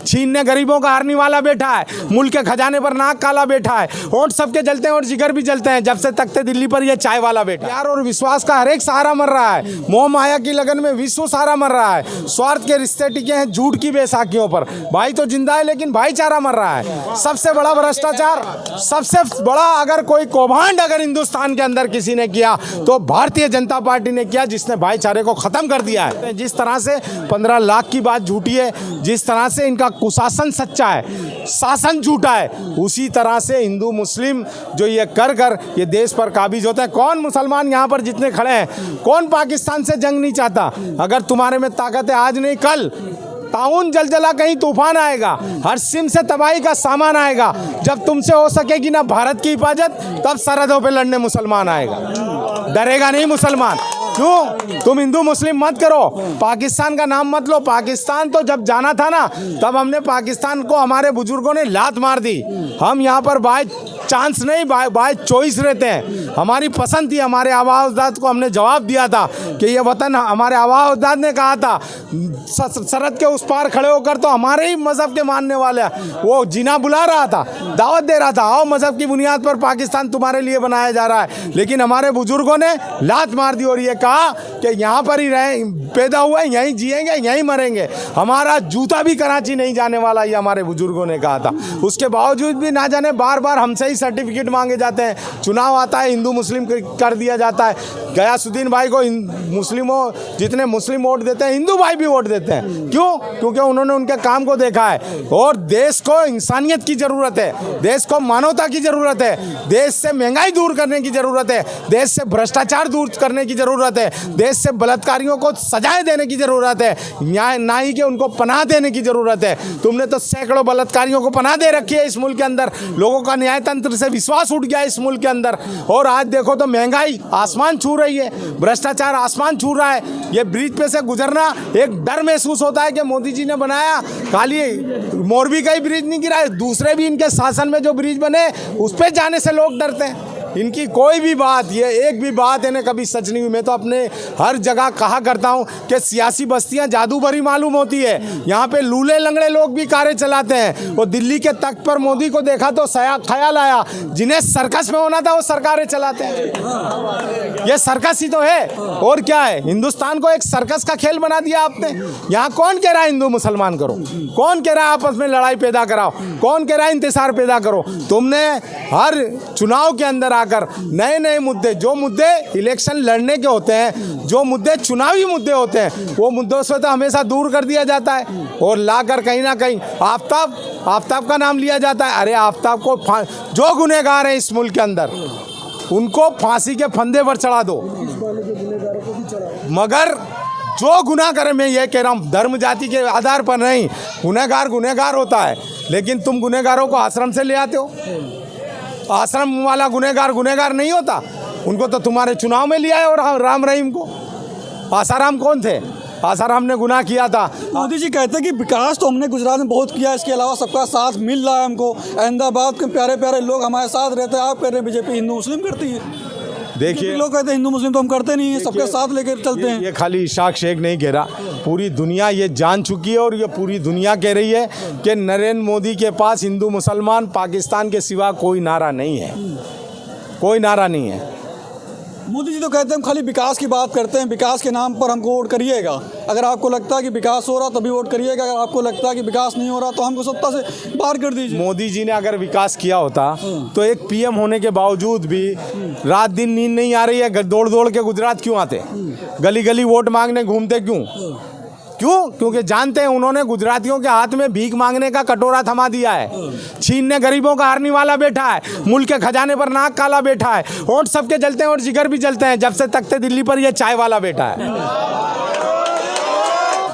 छीनने गरीबों का हारने वाला बैठा है, मुल्क के खजाने पर नाक काला बैठा है, होंठ सबके जलते हैं और जिगर भी जलते हैं जब से तख्ते दिल्ली पर ये चाय वाला बैठा है। प्यार और विश्वास का हर एक सहारा मर रहा है, मोह माया की लगन में विश्व सारा मर रहा है, स्वार्थ के रिश्ते टिके हैं झूठ की बैसाखियों पर। भाई तो जिंदा है लेकिन भाईचारा मर रहा है। सबसे बड़ा भ्रष्टाचार, सबसे बड़ा अगर कोई कौभांड अगर हिंदुस्तान के अंदर किसी ने किया तो भारतीय जनता पार्टी ने किया, जिसने भाईचारे को खत्म कर दिया है। जिस तरह से 15 लाख की बात झूठी है, जिस तरह से इनका कुशासन सच्चा है, शासन झूठा है, उसी तरह से हिंदू मुस्लिम जो ये कर ये देश पर काबिज होता है। कौन मुसलमान यहाँ पर जितने खड़े हैं, कौन पाकिस्तान से जंग नहीं चाहता? अगर तुम्हारे में ताकत है, आज नहीं कल ताउन जलजला कहीं तूफान आएगा, हर सिम से तबाही का सामान आएगा। जब तुमसे हो सकेगी ना भारत की हिफाजत, तब सरहदों पे लड़ने मुसलमान आएगा। डरेगा नहीं मुसलमान। क्यों? तुम हिंदू मुस्लिम मत करो, पाकिस्तान का नाम मत लो। पाकिस्तान तो जब जाना था ना, तब हमने पाकिस्तान को हमारे बुजुर्गों ने लात मार दी। हम यहाँ पर बाय चांस नहीं, बाय चॉइस रहते हैं। हमारी पसंद थी, हमारे आबा अजदाद को हमने जवाब दिया था कि ये वतन, हमारे आबा अजदाद ने कहा था सरहद के उस पार खड़े होकर, तो हमारे ही मजहब के मानने वाले वो जिना बुला रहा था, दावत दे रहा था, आओ मजहब की बुनियाद पर पाकिस्तान तुम्हारे लिए बनाया जा रहा है। लेकिन हमारे बुजुर्गों ने लात मार दी और ये कहा कि यहाँ पर ही रहे, पैदा हुए, यहीं जिएंगे, यहीं मरेंगे, हमारा जूता भी कराची नहीं जाने वाला, ये हमारे बुजुर्गों ने कहा था। उसके बावजूद भी ना जाने बार बार हमसे ही सर्टिफिकेट मांगे जाते हैं। चुनाव आता है, हिंदू मुस्लिम कर दिया जाता है। गयासुद्दीन भाई को मुस्लिमों जितने मुस्लिम वोट देते हैं, हिंदू भाई भी वोट देते हैं। क्यों? क्योंकि उन्होंने उनके काम को देखा है। और देश को इंसानियत की ज़रूरत है, देश को मानवता की ज़रूरत है, देश से महंगाई दूर करने की ज़रूरत है, देश से भ्रष्टाचार दूर करने की ज़रूरत है, देश से बलात्कारियों को सजाएं देने की ज़रूरत है, न्याय नाई के उनको पनाह देने की ज़रूरत है। तुमने तो सैकड़ों बलात्कारियों को पनाह दे रखी है इस मुल्क के अंदर। लोगों का न्याय तंत्र से विश्वास उठ गया इस मुल्क के अंदर। और आज देखो तो महंगाई आसमान छू रही है, भ्रष्टाचार आसमान छू रहा है। ये ब्रिज पे से गुजरना एक डर महसूस होता है कि मोदी जी ने बनाया, खाली मोरबी का ही ब्रिज नहीं गिरा है, दूसरे भी इनके शासन में जो ब्रिज बने उस पर जाने से लोग डरते हैं। इनकी कोई भी बात, ये एक भी बात इन्हें कभी सच नहीं हुई। मैं तो अपने हर जगह कहा करता हूँ कि सियासी बस्तियाँ जादू भरी मालूम होती है। यहाँ पे लूले लंगड़े लोग भी कारें चलाते हैं। वो दिल्ली के तख्त पर मोदी को देखा तो ख्याल आया, जिन्हें सर्कस में होना था वो सरकारें चलाते हैं। ये सर्कस ही तो है, और क्या है? हिंदुस्तान को एक सर्कस का खेल बना दिया आपने। यहाँ कौन कह रहा है हिंदू मुसलमान करो? कौन कह रहा है आपस में लड़ाई पैदा कराओ? कौन कह रहा है इंतजार पैदा करो? तुमने हर चुनाव के अंदर नए नए मुद्दे, जो मुद्दे इलेक्शन लड़ने के होते हैं, जो मुद्दे चुनावी मुद्दे होते हैं, वो मुद्दों से तो हमेशा दूर कर दिया जाता है और लाकर कहीं ना कहीं आफ्ताब का नाम लिया जाता है। अरे आफ्ताब को जो गुनहगार हैं इस मुल्क के अंदर, उनको फांसी के फंदे पर चढ़ा दो, मगर जो गुनाह करे, मैं ये कह रहा हूँ धर्म जाति के आधार पर नहीं, गुनहगार होता है। लेकिन तुम गुनहगारों को आश्रम से ले आते हो। आश्रम वाला गुनहगार नहीं होता, उनको तो तुम्हारे चुनाव में लिया है। और राम रहीम को, आसाराम कौन थे? आसाराम ने गुनाह किया था। मोदी जी कहते हैं कि विकास तो हमने गुजरात में बहुत किया, इसके अलावा सबका साथ मिल रहा है हमको। अहमदाबाद के प्यारे प्यारे लोग हमारे साथ रहते हैं। आप कह रहे हैं बीजेपी हिंदू मुस्लिम करती है। देखिए, लोग कहते हैं हिंदू मुस्लिम तो हम करते नहीं है, सबके साथ लेकर चलते हैं। ये खाली इशाक शेख नहीं कह रहा, पूरी दुनिया ये जान चुकी है। और ये पूरी दुनिया कह रही है कि नरेंद्र मोदी के पास हिंदू मुसलमान पाकिस्तान के सिवा कोई नारा नहीं है, कोई नारा नहीं है। मोदी जी तो कहते हैं हम खाली विकास की बात करते हैं, विकास के नाम पर हमको वोट करिएगा। अगर आपको लगता है कि विकास हो रहा तभी वोट करिएगा, अगर आपको लगता है कि विकास नहीं हो रहा तो हमको सत्ता से बाहर कर दीजिए। मोदी जी ने अगर विकास किया होता तो एक पीएम होने के बावजूद भी रात दिन नींद नहीं आ रही है, दौड़ दौड़ के गुजरात क्यों आते, गली गली वोट मांगने घूमते क्यों? क्योंकि जानते हैं उन्होंने गुजरातियों के हाथ में भीख मांगने का कटोरा थमा दिया है। छीनने गरीबों का हारने वाला बैठा है, मुल्क के खजाने पर नाक काला बैठा है, होंठ सबके जलते हैं और जिगर भी जलते हैं जब से तख्ते दिल्ली पर ये चाय वाला बैठा है।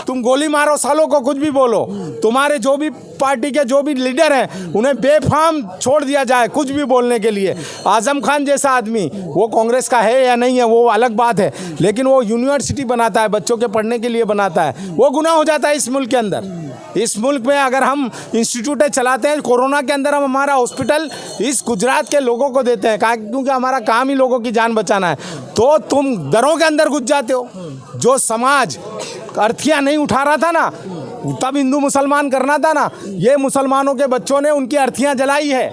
तुम गोली मारो, सालों को कुछ भी बोलो, तुम्हारे जो भी पार्टी के जो भी लीडर हैं उन्हें बेफाम छोड़ दिया जाए कुछ भी बोलने के लिए। आजम खान जैसा आदमी, वो कांग्रेस का है या नहीं है वो अलग बात है, लेकिन वो यूनिवर्सिटी बनाता है, बच्चों के पढ़ने के लिए बनाता है, वो गुनाह हो जाता है इस मुल्क के अंदर। इस मुल्क में अगर हम इंस्टीट्यूटें चलाते हैं, कोरोना के अंदर हम हमारा हॉस्पिटल इस गुजरात के लोगों को देते हैं, क्योंकि हमारा काम ही लोगों की जान बचाना है, तो तुम दरों के अंदर घुस जाते हो। जो समाज अर्थियाँ नहीं उठा रहा था ना, तब हिंदू मुसलमान करना था ना। ये मुसलमानों के बच्चों ने उनकी अर्थियां जलाई है,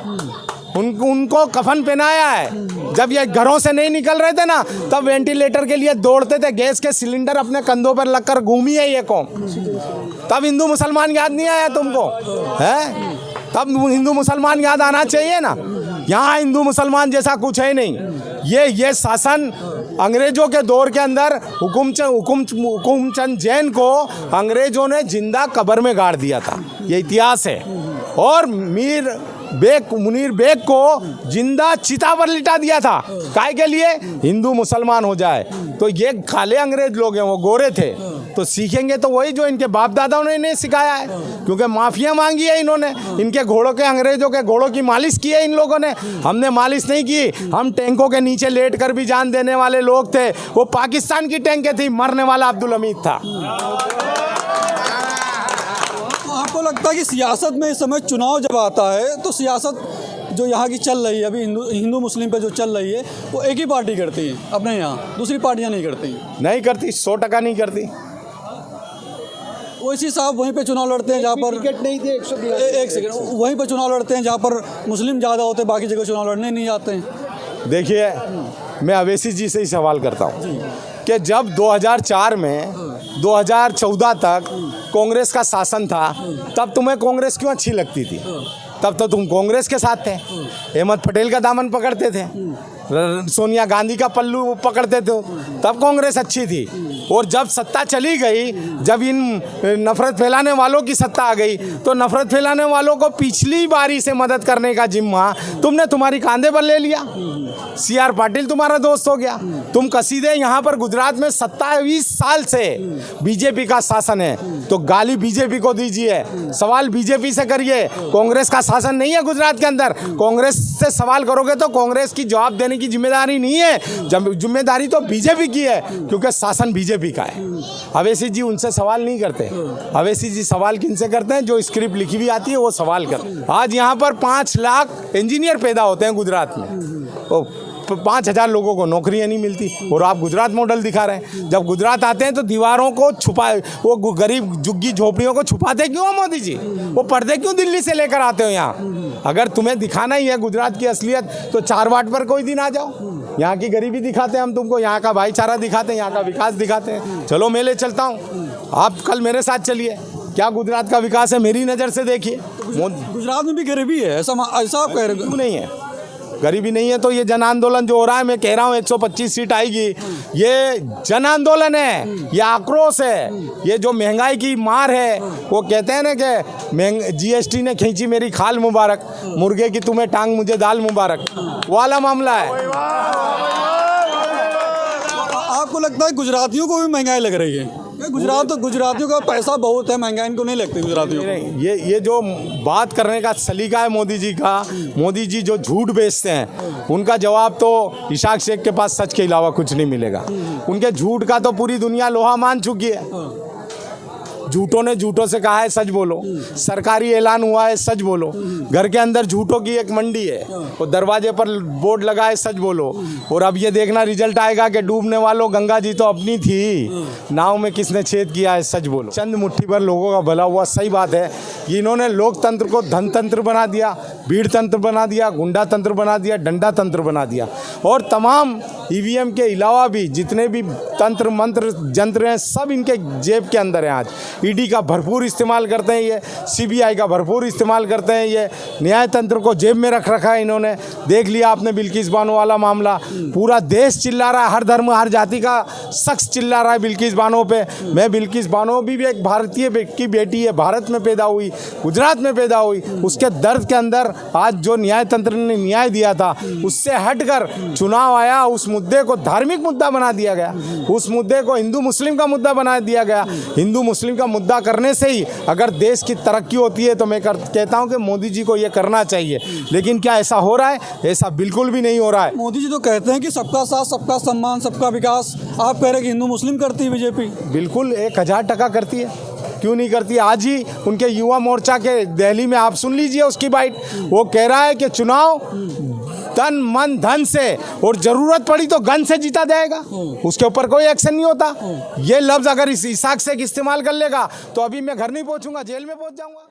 उनको कफन पहनाया है। जब ये घरों से नहीं निकल रहे थे ना, तब वेंटिलेटर के लिए दौड़ते थे, गैस के सिलेंडर अपने कंधों पर लगकर घूमी है ये कौम। तब हिंदू मुसलमान याद नहीं आया तुमको, है? तब हिंदू मुसलमान याद आना चाहिए ना। यहाँ हिंदू मुसलमान जैसा कुछ है नहीं। ये शासन अंग्रेजों के दौर के अंदर हुकुमचंद जैन को अंग्रेजों ने जिंदा कब्र में गाड़ दिया था, ये इतिहास है। और मुनीर बेग को जिंदा चिता पर लिटा दिया था, काहे के लिए? हिंदू मुसलमान हो जाए। तो ये काले अंग्रेज लोग हैं, वो गोरे थे, तो सीखेंगे तो वही जो इनके बाप दादाओं ने इन्हें सिखाया है, क्योंकि माफिया मांगी है इन्होंने। इनके घोड़ों के, अंग्रेजों के घोड़ों की मालिश की है इन लोगों ने। हमने मालिश नहीं की, हम टैंकों के नीचे लेट कर भी जान देने वाले लोग थे। वो पाकिस्तान की टैंकें थी, मरने वाला अब्दुल हमीद था। आपको लगता है कि सियासत में इस समय चुनाव जब आता है तो सियासत जो यहाँ की चल रही है अभी हिंदू मुस्लिम पे जो चल रही है, वो एक ही पार्टी करती है अपने यहाँ, दूसरी पार्टियाँ नहीं करती? नहीं करती, 100% नहीं करती। वैसे साहब वहीं पे चुनाव लड़ते हैं जहाँ पर टिकट नहीं थे, एक सेकंड, वहीं पे चुनाव लड़ते हैं जहाँ पर मुस्लिम ज़्यादा होते हैं, बाकी जगह चुनाव लड़ने नहीं आते हैं। देखिए, मैं अवैसी जी से ही सवाल करता हूँ कि जब 2004 में 2014 तक कांग्रेस का शासन था, तब तुम्हें कांग्रेस क्यों अच्छी लगती थी? तब तो तुम कांग्रेस के साथ थे, अहमद पटेल का दामन पकड़ते थे, सोनिया गांधी का पल्लू पकड़ते थे, तब कांग्रेस अच्छी थी। और जब सत्ता चली गई, जब इन नफरत फैलाने वालों की सत्ता आ गई, तो नफरत फैलाने वालों को पिछली बारी से मदद करने का जिम्मा तुम्हारी कांधे पर ले लिया। CR पाटिल तुम्हारा दोस्त हो गया। तुम कसीदे यहाँ पर गुजरात में 27 साल से बीजेपी का शासन है, तो गाली बीजेपी को दीजिए, सवाल बीजेपी से करिए। कांग्रेस का शासन नहीं है गुजरात के अंदर। कांग्रेस से सवाल करोगे तो कांग्रेस की जवाब देने की जिम्मेदारी नहीं है, जिम्मेदारी तो बीजेपी की है, क्योंकि शासन बीजेपी का है। अवैसी जी उनसे सवाल नहीं करते। अवैसी जी सवाल किनसे करते हैं? जो स्क्रिप्ट लिखी हुई आती है वो सवाल करते हैं। आज यहाँ पर 5 लाख इंजीनियर पैदा होते हैं गुजरात में, 5,000 लोगों को नौकरियां नहीं मिलती, और आप गुजरात मॉडल दिखा रहे हैं। जब गुजरात आते हैं तो दीवारों को छुपाए, वो गरीब झुग्गी झोपड़ियों को छुपाते क्यों हो मोदी जी? वो पर्दे क्यों दिल्ली से लेकर आते हो यहाँ? अगर तुम्हें दिखाना ही है गुजरात की असलियत, तो 4 वाट पर कोई दिन आ जाओ। यहाँ की गरीबी दिखाते हैं हम तुमको, यहाँ का भाईचारा दिखाते हैं, यहाँ का विकास दिखाते हैं। चलो मैं ले चलता हूँ, आप कल मेरे साथ चलिए। क्या गुजरात का विकास है मेरी नज़र से देखिए। गुजरात में भी गरीबी है, ऐसा आप कह रहे हो? क्यों नहीं है? गरीबी नहीं है तो ये जन आंदोलन जो हो रहा है, मैं कह रहा हूँ 125 सीट आएगी, ये जन आंदोलन है, ये आक्रोश है। ये जो महंगाई की मार है, वो कहते हैं ना कि GST ने खींची मेरी खाल मुबारक, मुर्गे की तुम्हें टांग मुझे दाल मुबारक, वाला मामला है। आपको लगता है गुजरातियों को भी महंगाई लग रही है? गुजरातियों का पैसा बहुत है, महंगाई इनको नहीं लगती गुजरातियों को? ये जो बात करने का सलीका है मोदी जी का, मोदी जी जो झूठ बेचते हैं, उनका जवाब तो इशाक शेख के पास सच के अलावा कुछ नहीं मिलेगा। उनके झूठ का तो पूरी दुनिया लोहा मान चुकी है। झूठों ने झूठों से कहा है सच बोलो, सरकारी ऐलान हुआ है सच बोलो, घर के अंदर झूठों की एक मंडी है, वो दरवाजे पर बोर्ड लगा है सच बोलो। और अब ये देखना रिजल्ट आएगा कि डूबने वालों गंगा जी तो अपनी थी, नाव में किसने छेद किया है सच बोलो। चंद मुट्ठी भर लोगों का भला हुआ, सही बात है। इन्होंने लोकतंत्र को धनतंत्र बना दिया, भीड़ तंत्र बना दिया, गुंडा तंत्र बना दिया, डंडा तंत्र बना दिया। और तमाम EVM के अलावा भी जितने भी तंत्र मंत्र जंत्र हैं, सब इनके जेब के अंदर हैं। आज ED का भरपूर इस्तेमाल करते हैं, ये CBI का भरपूर इस्तेमाल करते हैं, ये न्याय तंत्र को जेब में रख रखा है इन्होंने। देख लिया आपने बिल्किस बानो वाला मामला, पूरा देश चिल्ला रहा है, हर धर्म हर जाति का शख्स चिल्ला रहा है बिल्किस बानो पे। मैं बिल्किस बानो भी एक भारतीय की बेटी है, भारत में पैदा हुई, गुजरात में पैदा हुई। उसके दर्द के अंदर आज जो न्याय तंत्र ने न्याय दिया था, उससे हटकर चुनाव आया, उस मुद्दे को धार्मिक मुद्दा बना दिया गया, उस मुद्दे को हिंदू मुस्लिम का मुद्दा बना दिया गया। हिंदू मुस्लिम का मुद्दा करने से ही अगर देश की तरक्की होती है, तो मैं कहता हूं कि मोदी जी को ये करना चाहिए। लेकिन क्या ऐसा हो रहा है? ऐसा बिल्कुल भी नहीं हो रहा है। मोदी जी तो कहते हैं कि सबका साथ, सबका सम्मान, सबका विकास। आप कह रहे हैं कि हिंदू मुस्लिम करती है बीजेपी? बिल्कुल 1000% करती है, क्यों नहीं करती? आज ही उनके युवा मोर्चा के दिल्ली में आप सुन लीजिए उसकी बाइट, वो कह रहा है कि चुनाव तन मन धन से और जरूरत पड़ी तो गन से जीता जाएगा, उसके ऊपर कोई एक्शन नहीं होता। ये लफ्ज अगर इस इसाक से इस्तेमाल कर लेगा तो अभी मैं घर नहीं पहुंचूंगा, जेल में पहुंच जाऊंगा।